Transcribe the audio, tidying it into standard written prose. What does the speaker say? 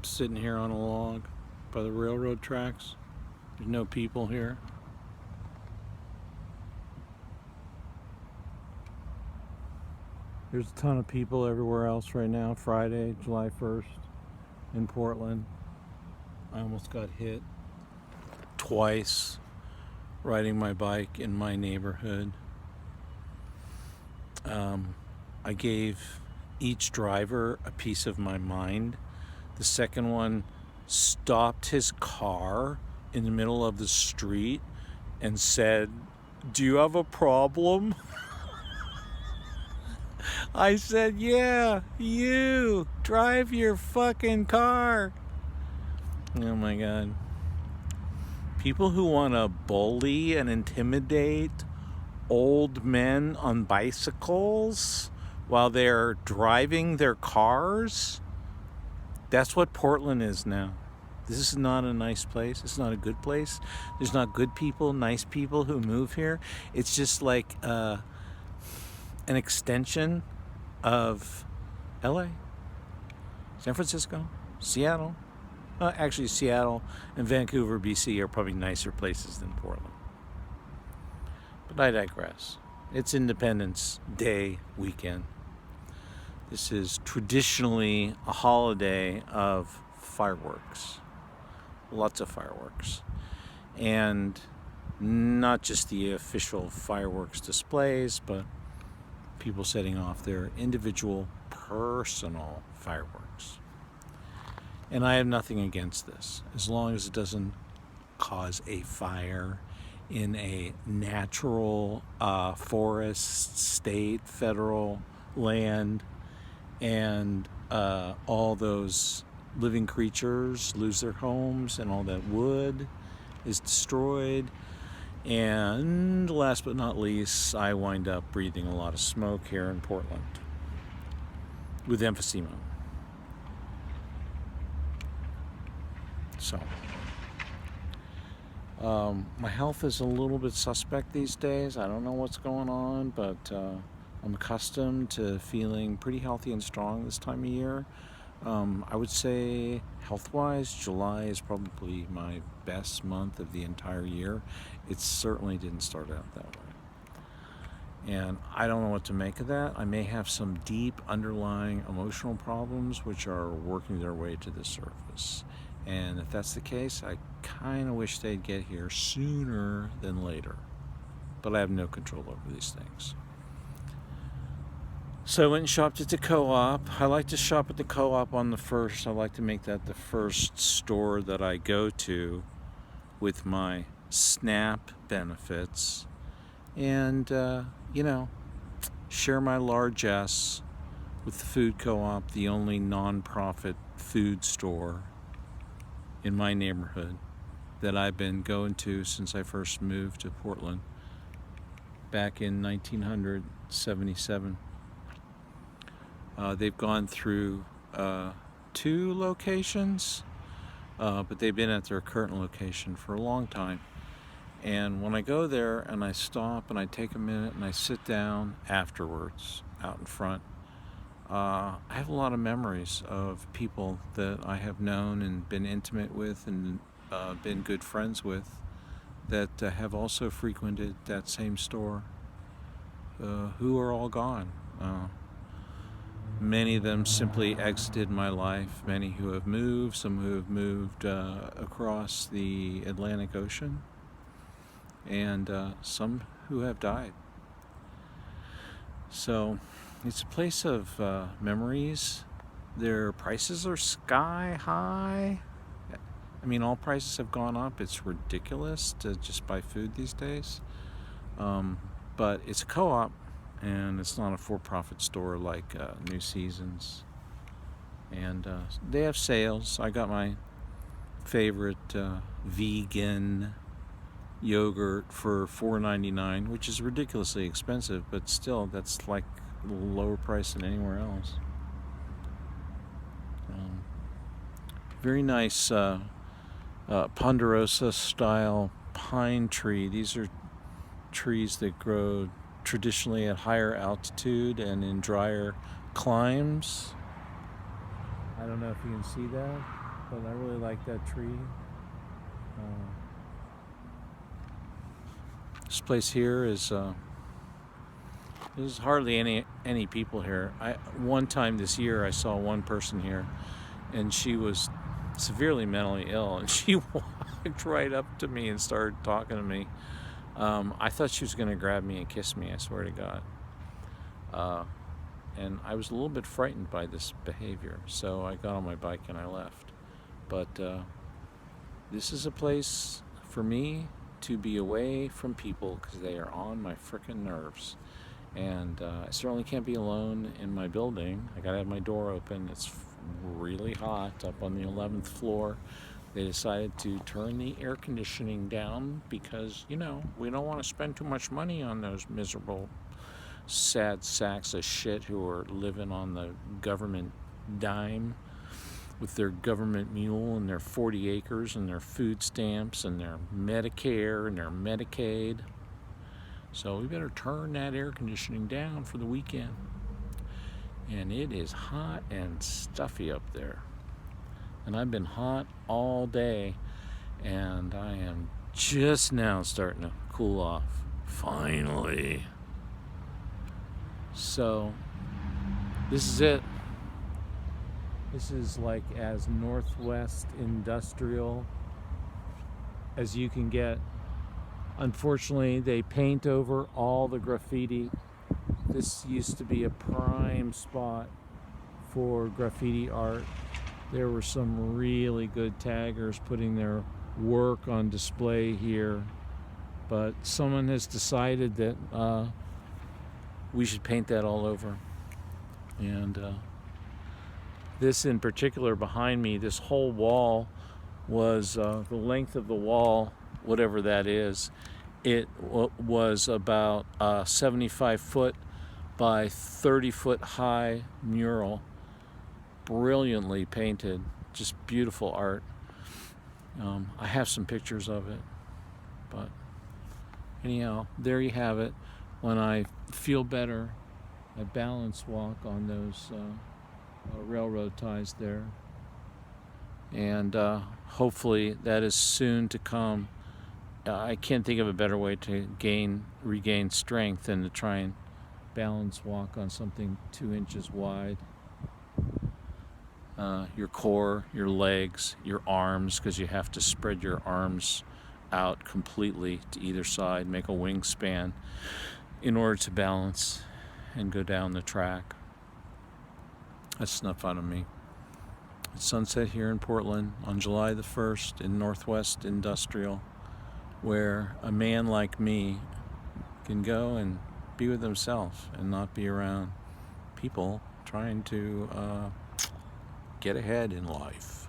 sitting here on a log by the railroad tracks. There's no people here. There's a ton of people everywhere else right now. Friday, July 1st in Portland. I almost got hit twice riding my bike in my neighborhood. I gave each driver a piece of my mind. The second one stopped his car in the middle of the street and said, "Do you have a problem?" I said, "Yeah, you drive your fucking car." Oh my God. People who want to bully and intimidate old men on bicycles while they're driving their cars, that's what Portland is now. This is not a nice place. It's not a good place. There's not good people, nice people who move here. It's just like an extension of LA, San Francisco, Seattle. Actually, Seattle and Vancouver, BC are probably nicer places than Portland. But I digress. It's Independence Day weekend. This is traditionally a holiday of fireworks. Lots of fireworks. And not just the official fireworks displays, but people setting off their individual personal fireworks. And I have nothing against this, as long as it doesn't cause a fire in a natural forest, state, federal land, and all those living creatures lose their homes and all that wood is destroyed. And last but not least, I wind up breathing a lot of smoke here in Portland with emphysema. So, my health is a little bit suspect these days. I don't know what's going on, but I'm accustomed to feeling pretty healthy and strong this time of year. I would say health-wise, July is probably my best month of the entire year. It certainly didn't start out that way. And I don't know what to make of that. I may have some deep underlying emotional problems which are working their way to the surface. And if that's the case, I kind of wish they'd get here sooner than later. But I have no control over these things. So I went and shopped at the Co-op. I like to shop at the Co-op on the first. I like to make that the first store that I go to with my SNAP benefits. And, share my largesse with the Food Co-op, the only nonprofit food store in my neighborhood that I've been going to since I first moved to Portland back in 1977. They've gone through 2 locations, but they've been at their current location for a long time. And when I go there and I stop and I take a minute and I sit down afterwards out in front, I have a lot of memories of people that I have known and been intimate with and been good friends with that have also frequented that same store, who are all gone. Many of them simply exited my life, many who have moved, some who have moved across the Atlantic Ocean, and some who have died. So it's a place of memories. Their prices are sky high. I mean, all prices have gone up. It's ridiculous to just buy food these days. But it's a co-op, and it's not a for-profit store like New Seasons. And they have sales. I got my favorite vegan yogurt for $4.99, which is ridiculously expensive, but still, that's like a lower price than anywhere else. Very nice Ponderosa style pine tree. These are trees that grow traditionally at higher altitude and in drier climes. I don't know if you can see that. but I really like that tree. This place here is there's hardly any people here. One time this year I saw one person here, and she was severely mentally ill, and she walked right up to me and started talking to me. I thought she was going to grab me and kiss me, I swear to God. And I was a little bit frightened by this behavior, so I got on my bike and I left. But this is a place for me to be away from people because they are on my frickin' nerves. And I certainly can't be alone in my building. I gotta have my door open. It's really hot up on the 11th floor. They decided to turn the air conditioning down because, you know, we don't want to spend too much money on those miserable, sad sacks of shit who are living on the government dime with their government mule and their 40 acres and their food stamps and their Medicare and their Medicaid. So we better turn that air conditioning down for the weekend. And it is hot and stuffy up there. And I've been hot all day, and I am just now starting to cool off. Finally. So, this is it. This is like as Northwest industrial as you can get. Unfortunately, they paint over all the graffiti. This used to be a prime spot for graffiti art. There were some really good taggers putting their work on display here, but someone has decided that we should paint that all over. And this in particular behind me, this whole wall was the length of the wall, whatever that is, it was about 75 foot by 30 foot high mural, brilliantly painted, just beautiful art. I have some pictures of it, but anyhow, there you have it. When I feel better, I balance walk on those railroad ties there, and hopefully that is soon to come. I can't think of a better way to regain strength than to try and balance walk on something 2 inches wide. Your core, your legs, your arms, because you have to spread your arms out completely to either side, make a wingspan in order to balance and go down the track. That's not fun of me. It's sunset here in Portland on July the 1st in Northwest Industrial, where a man like me can go and be with himself and not be around people trying to get ahead in life.